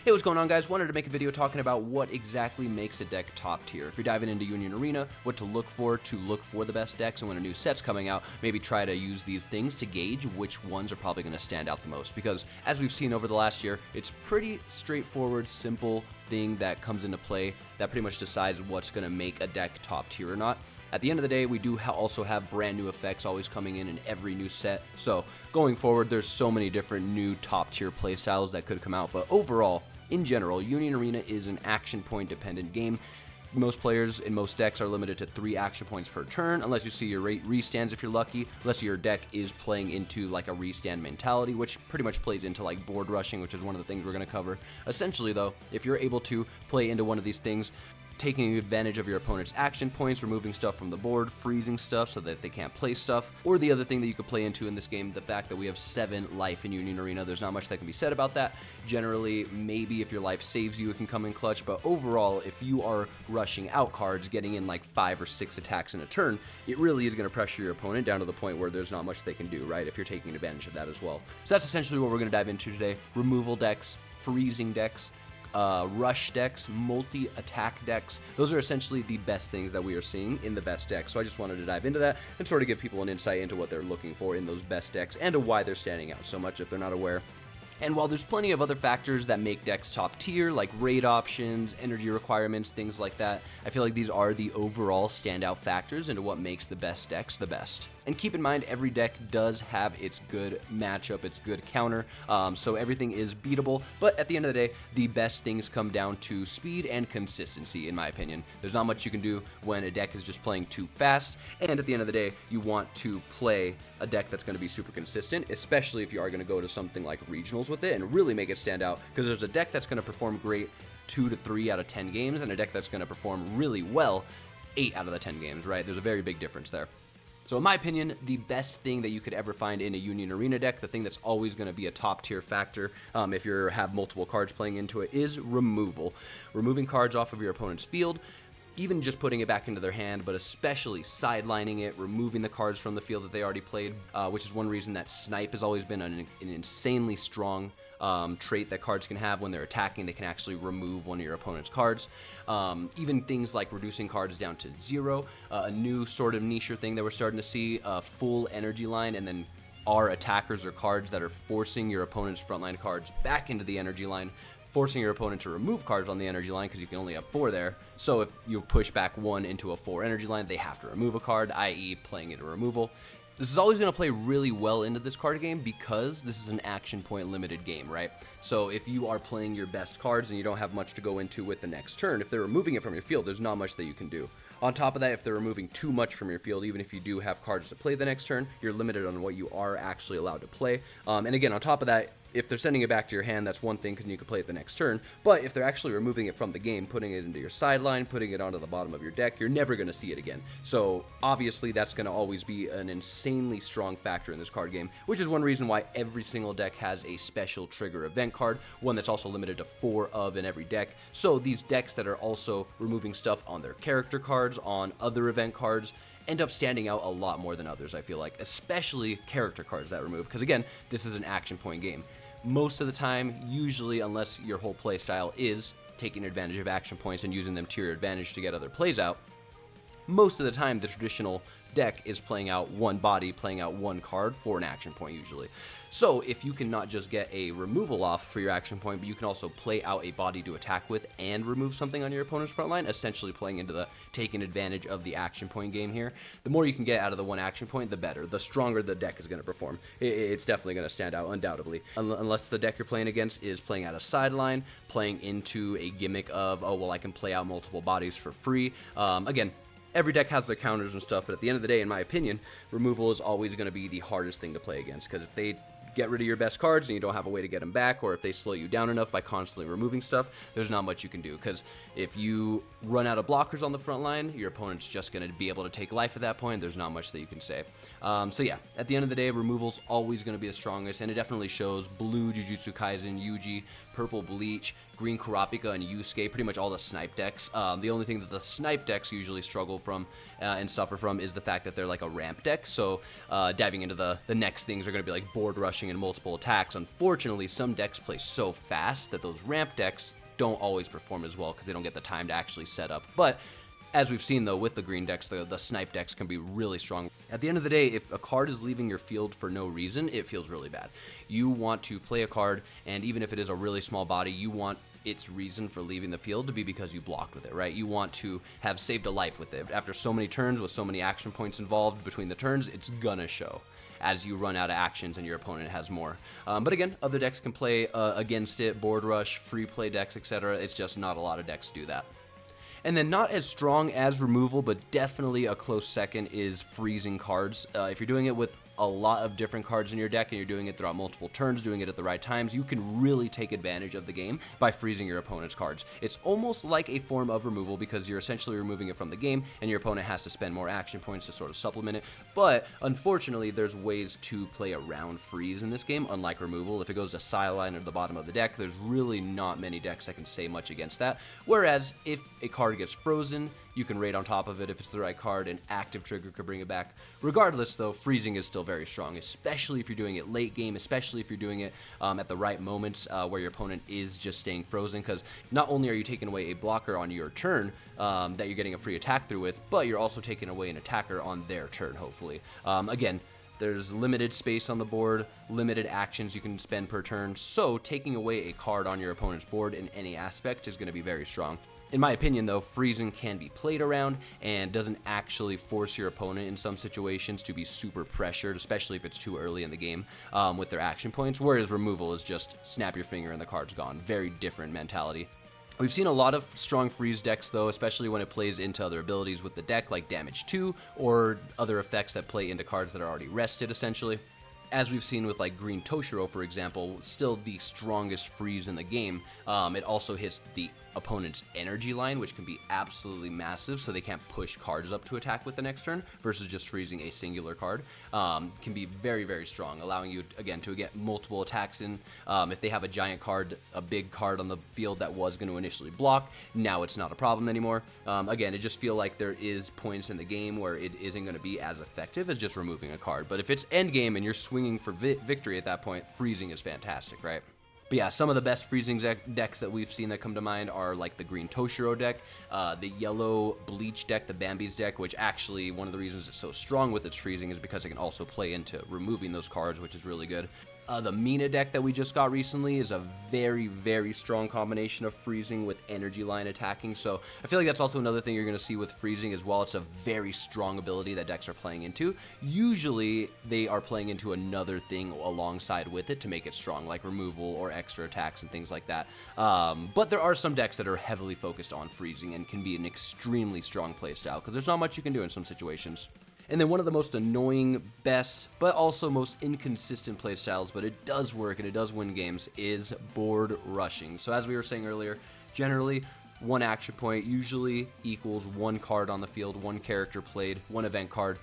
Hey, what's going on, guys? Wanted to make a video talking about what exactly makes a deck top tier. If you're diving into Union Arena, what to look for the best decks, and when a new set's coming out, maybe try to use these things to gauge which ones are probably going to stand out the most. Because as we've seen over the last year, it's pretty straightforward, simple thing that comes into play that pretty much decides what's going to make a deck top tier or not. At the end of the day, we do also have brand new effects always coming in every new set. So going forward, there's so many different new top tier playstyles that could come out. But overall, in general, Union Arena is an action point dependent game. Most players in most decks are limited to 3 action points per turn, unless you see your restands if you're lucky, unless your deck is playing into like a restand mentality, which pretty much plays into like board rushing, which is one of the things we're going to cover. Essentially though, if you're able to play into one of these things, taking advantage of your opponent's action points, removing stuff from the board, freezing stuff so that they can't play stuff. Or the other thing that you could play into in this game, the fact that we have 7 life in Union Arena. There's not much that can be said about that. Generally, maybe if your life saves you, it can come in clutch, but overall, if you are rushing out cards, getting in like 5 or 6 attacks in a turn, it really is going to pressure your opponent down to the point where there's not much they can do, right, if you're taking advantage of that as well. So that's essentially what we're going to dive into today. Removal decks, freezing decks, rush decks, multi-attack decks. Those are essentially the best things that we are seeing in the best decks. So I just wanted to dive into that and sort of give people an insight into what they're looking for in those best decks and to why they're standing out so much if they're not aware. And while there's plenty of other factors that make decks top tier, like raid options, energy requirements, things like that, I feel like these are the overall standout factors into what makes the best decks the best. And keep in mind, every deck does have its good matchup, its good counter, so everything is beatable, but at the end of the day, the best things come down to speed and consistency, in my opinion. There's not much you can do when a deck is just playing too fast, and at the end of the day, you want to play a deck that's going to be super consistent, especially if you are going to go to something like regionals with it and really make it stand out, because there's a deck that's going to perform great 2 to 3 out of 10 games, and a deck that's going to perform really well 8 out of the 10 games, right? There's a very big difference there. So in my opinion, the best thing that you could ever find in a Union Arena deck, the thing that's always going to be a top tier factor if you have multiple cards playing into it, is removal. Removing cards off of your opponent's field, even just putting it back into their hand, but especially sidelining it, removing the cards from the field that they already played, which is one reason that Snipe has always been an insanely strong trait that cards can have when they're attacking. They can actually remove one of your opponent's cards. Even things like reducing cards down to 0, a new sort of niche thing that we're starting to see, a full energy line, and then are attackers or cards that are forcing your opponent's frontline cards back into the energy line, forcing your opponent to remove cards on the energy line because you can only have 4 there. So if you push back 1 into a 4 energy line, they have to remove a card, i.e. playing it a removal. This is always going to play really well into this card game because this is an action point limited game, right? So if you are playing your best cards and you don't have much to go into with the next turn, if they're removing it from your field, there's not much that you can do. On top of that, if they're removing too much from your field, even if you do have cards to play the next turn, you're limited on what you are actually allowed to play. And again, on top of that, if they're sending it back to your hand, that's one thing because you can play it the next turn. But if they're actually removing it from the game, putting it into your sideline, putting it onto the bottom of your deck, you're never going to see it again. So obviously that's going to always be an insanely strong factor in this card game, which is one reason why every single deck has a special trigger event card, one that's also limited to 4 of in every deck. So these decks that are also removing stuff on their character cards, on other event cards, end up standing out a lot more than others, I feel like, especially character cards that remove, because again, this is an action point game. Most of the time, usually, unless your whole play style is taking advantage of action points and using them to your advantage to get other plays out, most of the time the traditional deck is playing out one body, playing out one card for an action point usually. So if you can not just get a removal off for your action point, but you can also play out a body to attack with and remove something on your opponent's front line, essentially playing into the taking advantage of the action point game here, the more you can get out of the one action point, the better. The stronger the deck is going to perform. It's definitely going to stand out, undoubtedly. Unless the deck you're playing against is playing out a sideline, playing into a gimmick of, oh, well, I can play out multiple bodies for free. Again, every deck has their counters and stuff, but at the end of the day, in my opinion, removal is always going to be the hardest thing to play against, because if they get rid of your best cards and you don't have a way to get them back, or if they slow you down enough by constantly removing stuff, there's not much you can do, because if you run out of blockers on the front line, your opponent's just going to be able to take life at that point. There's not much that you can say. So yeah, at the end of the day, removal's always going to be the strongest, and it definitely shows. Blue Jujutsu Kaisen, Yuji, purple Bleach, green Kurapika, and Yusuke, pretty much all the snipe decks. The only thing that the snipe decks usually struggle from and suffer from is the fact that they're like a ramp deck, so diving into the next things are going to be like board rushing rushing and multiple attacks. Unfortunately, some decks play so fast that those ramp decks don't always perform as well because they don't get the time to actually set up. But as we've seen, though, with the green decks, the snipe decks can be really strong. At the end of the day, if a card is leaving your field for no reason, it feels really bad. You want to play a card, and even if it is a really small body, you want its reason for leaving the field to be because you blocked with it, right? You want to have saved a life with it. After so many turns, with so many action points involved between the turns, it's gonna show as you run out of actions and your opponent has more. But again, other decks can play against it, board rush, free play decks, etc. It's just not a lot of decks do that. And then not as strong as removal, but definitely a close second is freezing cards. If you're doing it with a lot of different cards in your deck and you're doing it throughout multiple turns, doing it at the right times, you can really take advantage of the game by freezing your opponent's cards. It's almost like a form of removal because you're essentially removing it from the game and your opponent has to spend more action points to sort of supplement it. But unfortunately, there's ways to play around freeze in this game, unlike removal. If it goes to sideline or the bottom of the deck, there's really not many decks that can say much against that. Whereas if a card gets frozen, you can raid on top of it if it's the right card, an active trigger could bring it back. Regardless, though, freezing is still very strong, especially if you're doing it late game, especially if you're doing it at the right moments where your opponent is just staying frozen, because not only are you taking away a blocker on your turn that you're getting a free attack through with, but you're also taking away an attacker on their turn, hopefully. Again, there's limited space on the board, limited actions you can spend per turn, so taking away a card on your opponent's board in any aspect is going to be very strong. In my opinion, though, freezing can be played around and doesn't actually force your opponent in some situations to be super pressured, especially if it's too early in the game with their action points, whereas removal is just snap your finger and the card's gone. Very different mentality. We've seen a lot of strong freeze decks, though, especially when it plays into other abilities with the deck, like damage 2, or other effects that play into cards that are already rested, essentially. As we've seen with like Green Toshiro, for example, still the strongest freeze in the game, it also hits the opponent's energy line, which can be absolutely massive, so they can't push cards up to attack with the next turn, versus just freezing a singular card. Can be very, very strong, allowing you, again, to get multiple attacks in. If they have a giant card, a big card on the field that was going to initially block, now it's not a problem anymore. Again, it just feel like there is points in the game where it isn't going to be as effective as just removing a card. But if it's endgame and you're swinging for victory at that point, freezing is fantastic, right? But yeah, some of the best freezing decks that we've seen that come to mind are like the Green Toshiro deck, the yellow Bleach deck, the Bambi's deck, which actually one of the reasons it's so strong with its freezing is because it can also play into removing those cards, which is really good. The Mina deck that we just got recently is a very, very strong combination of freezing with energy line attacking, so I feel like that's also another thing you're going to see with freezing as well. It's a very strong ability that decks are playing into. Usually, they are playing into another thing alongside with it to make it strong, like removal or extra attacks and things like that. But there are some decks that are heavily focused on freezing and can be an extremely strong playstyle, because there's not much you can do in some situations. And then one of the most annoying, best, but also most inconsistent playstyles, but it does work and it does win games, is board rushing. So as we were saying earlier, generally, one action point usually equals one card on the field, one character played, one event card.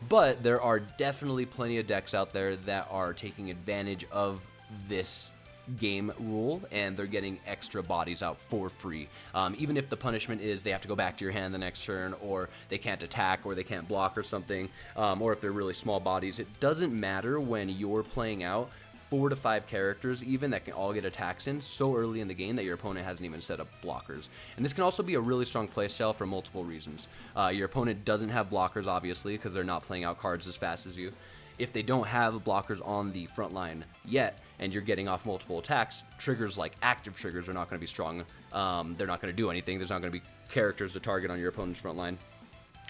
But there are definitely plenty of decks out there that are taking advantage of this game rule, and they're getting extra bodies out for free. Even if the punishment is they have to go back to your hand the next turn, or they can't attack, or they can't block or something, or if they're really small bodies, it doesn't matter when you're playing out 4 to 5 characters even that can all get attacks in so early in the game that your opponent hasn't even set up blockers. And this can also be a really strong playstyle for multiple reasons. Your opponent doesn't have blockers, obviously, because they're not playing out cards as fast as you. If they don't have blockers on the front line yet, and you're getting off multiple attacks, triggers like active triggers are not going to be strong. They're not going to do anything. There's not going to be characters to target on your opponent's front line.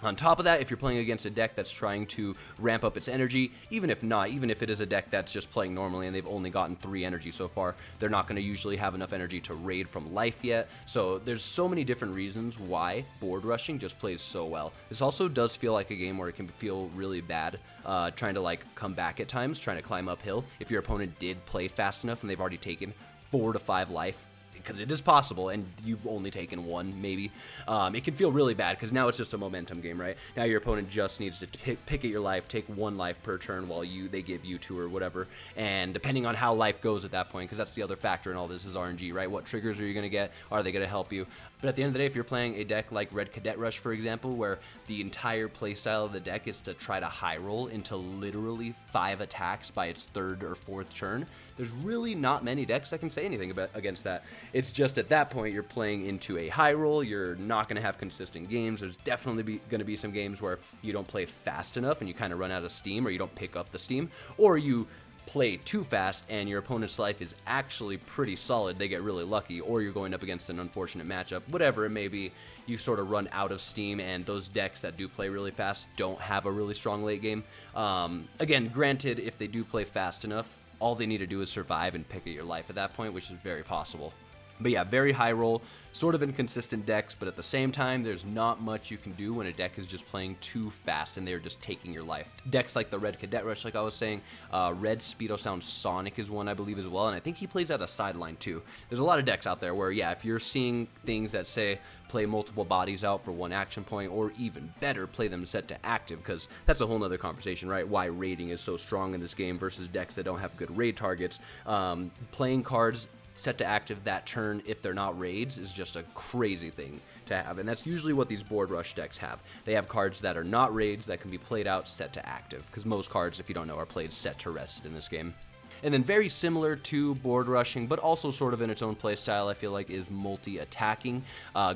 On top of that, if you're playing against a deck that's trying to ramp up its energy, even if it is a deck that's just playing normally and they've only gotten 3 energy so far, they're not going to usually have enough energy to raid from life yet. So there's so many different reasons why board rushing just plays so well. This also does feel like a game where it can feel really bad trying to like come back at times, trying to climb uphill. If your opponent did play fast enough and they've already taken 4 to 5 life, because it is possible, and you've only taken one, maybe, it can feel really bad, because now it's just a momentum game, right? Now your opponent just needs to pick at your life, take 1 life per turn while they give you 2 or whatever, and depending on how life goes at that point, because that's the other factor in all this is RNG, right? What triggers are you going to get? Are they going to help you? But at the end of the day, if you're playing a deck like Red Cadet Rush, for example, where the entire playstyle of the deck is to try to high roll into literally 5 attacks by its 3rd or 4th turn, there's really not many decks that can say anything against that. It's just at that point you're playing into a high roll, you're not going to have consistent games. There's definitely going to be some games where you don't play fast enough and you kind of run out of steam, or you don't pick up the steam, or you play too fast and your opponent's life is actually pretty solid, they get really lucky, or you're going up against an unfortunate matchup, whatever it may be, you sort of run out of steam, and those decks that do play really fast don't have a really strong late game. Again, granted, if they do play fast enough, all they need to do is survive and pick at your life at that point, which is very possible. But yeah, very high roll, sort of inconsistent decks, but at the same time, there's not much you can do when a deck is just playing too fast and they're just taking your life. Decks like the Red Cadet Rush, like I was saying, Red Speedo Sound Sonic is one, I believe, as well, and I think he plays out a sideline too. There's a lot of decks out there where, yeah, if you're seeing things that say play multiple bodies out for 1 action point, or even better, play them set to active, because that's a whole nother conversation, right? Why raiding is so strong in this game versus decks that don't have good raid targets. Playing cards set to active that turn if they're not raids is just a crazy thing to have, and that's usually what these board rush decks have. They have cards that are not raids that can be played out set to active, because most cards, if you don't know, are played set to rested in this game. And then very similar to board rushing, but also sort of in its own play style, I feel like, is multi-attacking,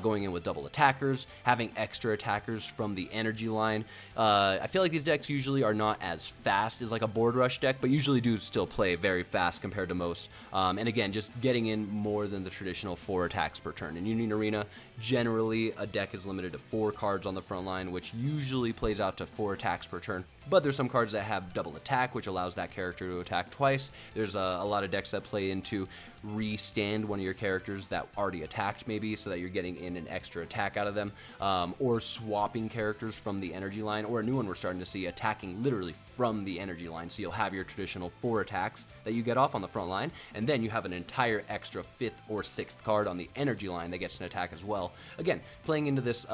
going in with double attackers, having extra attackers from the energy line. I feel like these decks usually are not as fast as like a board rush deck, but usually do still play very fast compared to most. And again, just getting in more than the traditional 4 attacks per turn. In Union Arena, generally a deck is limited to 4 cards on the front line, which usually plays out to 4 attacks per turn. But there's some cards that have double attack, which allows that character to attack twice. There's a lot of decks that play into restand one of your characters that already attacked, maybe, so that you're getting in an extra attack out of them, or swapping characters from the energy line, or a new one we're starting to see, attacking literally from the energy line. So you'll have your traditional 4 attacks that you get off on the front line, and then you have an entire extra 5th or 6th card on the energy line that gets an attack as well. Again, playing into this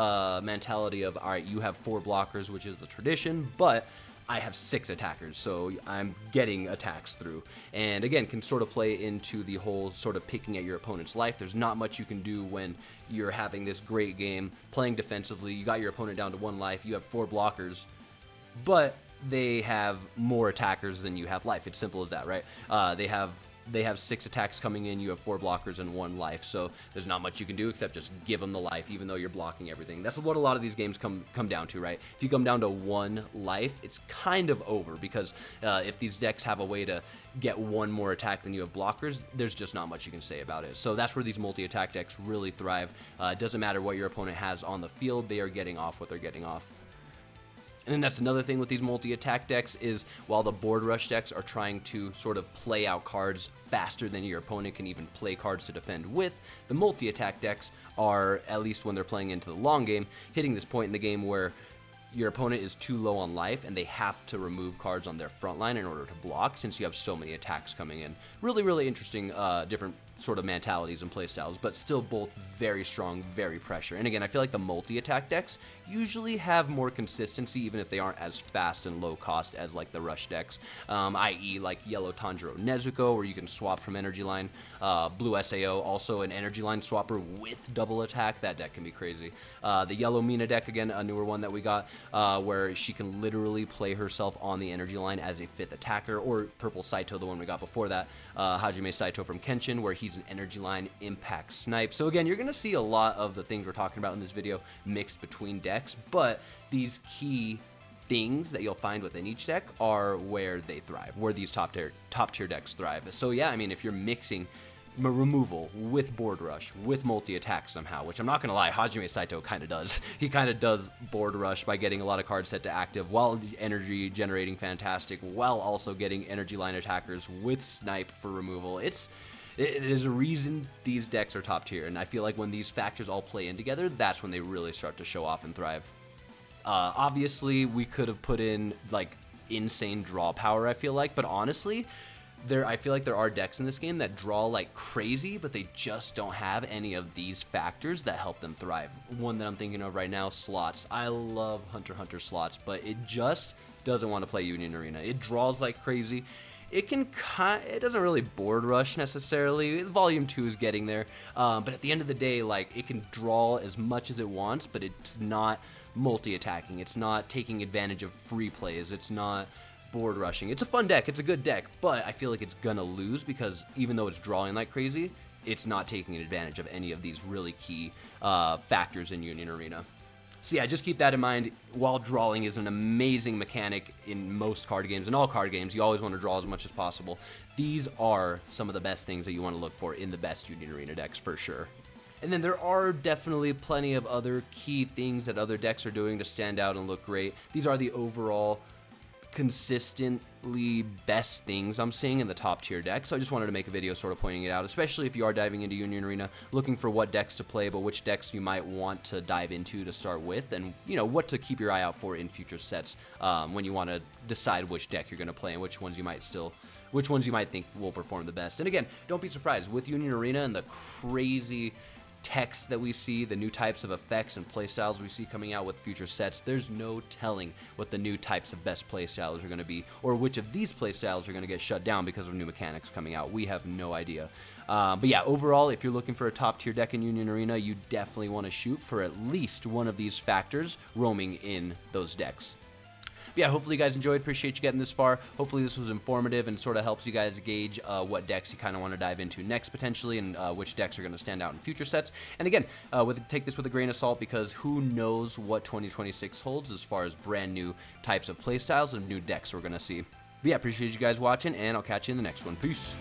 mentality of, all right, you have 4 blockers, which is the tradition, but I have 6 attackers, so I'm getting attacks through. And again, can sort of play into the whole sort of picking at your opponent's life. There's not much you can do when you're having this great game, playing defensively. You got your opponent down to 1 life, you have 4 blockers, but they have more attackers than you have life. It's simple as that, right? They have 6 attacks coming in, you have 4 blockers and 1 life, so there's not much you can do except just give them the life, even though you're blocking everything. That's what a lot of these games come down to, right? If you come down to 1 life, it's kind of over, because if these decks have a way to get 1 more attack than you have blockers, there's just not much you can say about it. So that's where these multi-attack decks really thrive. It doesn't matter what your opponent has on the field, they are getting off what they're getting off. And then that's another thing with these multi-attack decks is, while the board rush decks are trying to sort of play out cards faster than your opponent can even play cards to defend with, the multi-attack decks are, at least when they're playing into the long game, hitting this point in the game where your opponent is too low on life and they have to remove cards on their front line in order to block, since you have so many attacks coming in. Really, really interesting different sort of mentalities and playstyles, but still both very strong, very pressure. And again, I feel like the multi-attack decks usually have more consistency, even if they aren't as fast and low cost as like the rush decks, i.e. like Yellow Tanjiro Nezuko, where you can swap from energy line. Blue Sao, also an energy line swapper with double attack. That deck can be crazy. The Yellow Mina deck, again, a newer one that we got, where she can literally play herself on the energy line as a 5th attacker, or Purple Saito, the one we got before that, Hajime Saito from Kenshin, where he's an energy line impact snipe. So again, you're going to see a lot of the things we're talking about in this video mixed between decks, but these key things that you'll find within each deck are where they thrive, where these top tier decks thrive. So yeah, I mean, if you're mixing removal with board rush with multi-attack somehow, which I'm not gonna lie, Hajime Saito kind of does. He kind of does board rush by getting a lot of cards set to active while energy generating fantastic, while also getting energy line attackers with snipe for removal. There's a reason these decks are top tier, and I feel like when these factors all play in together, that's when they really start to show off and thrive. Obviously, we could have put in like insane draw power, I feel like, but honestly, I feel like there are decks in this game that draw like crazy, but they just don't have any of these factors that help them thrive. One that I'm thinking of right now, slots. I love Hunter x Hunter slots, but it just doesn't want to play Union Arena. It draws like crazy. It doesn't really board rush necessarily. Volume 2 is getting there, but at the end of the day, like, it can draw as much as it wants, but it's not multi-attacking. It's not taking advantage of free plays. It's not board rushing. It's a fun deck. It's a good deck, but I feel like it's gonna lose because even though it's drawing like crazy, it's not taking advantage of any of these really key factors in Union Arena. So yeah, just keep that in mind. While drawing is an amazing mechanic in most card games, in all card games, you always want to draw as much as possible. These are some of the best things that you want to look for in the best Union Arena decks for sure. And then there are definitely plenty of other key things that other decks are doing to stand out and look great. These are the overall consistently best things I'm seeing in the top tier decks. So I just wanted to make a video sort of pointing it out, especially if you are diving into Union Arena, looking for what decks to play, but which decks you might want to dive into to start with, and you know what to keep your eye out for in future sets when you want to decide which deck you're going to play and which ones you might think will perform the best. And again, don't be surprised with Union Arena and the crazy text that we see, the new types of effects and playstyles we see coming out with future sets. There's no telling what the new types of best playstyles are going to be, or which of these playstyles are going to get shut down because of new mechanics coming out. We have no idea. But yeah, overall, if you're looking for a top tier deck in Union Arena, you definitely want to shoot for at least one of these factors roaming in those decks. But yeah, hopefully you guys enjoyed. Appreciate you getting this far. Hopefully this was informative and sort of helps you guys gauge what decks you kind of want to dive into next potentially, and which decks are going to stand out in future sets. And again, take this with a grain of salt, because who knows what 2026 holds as far as brand new types of playstyles and new decks we're going to see. But yeah, appreciate you guys watching, and I'll catch you in the next one. Peace.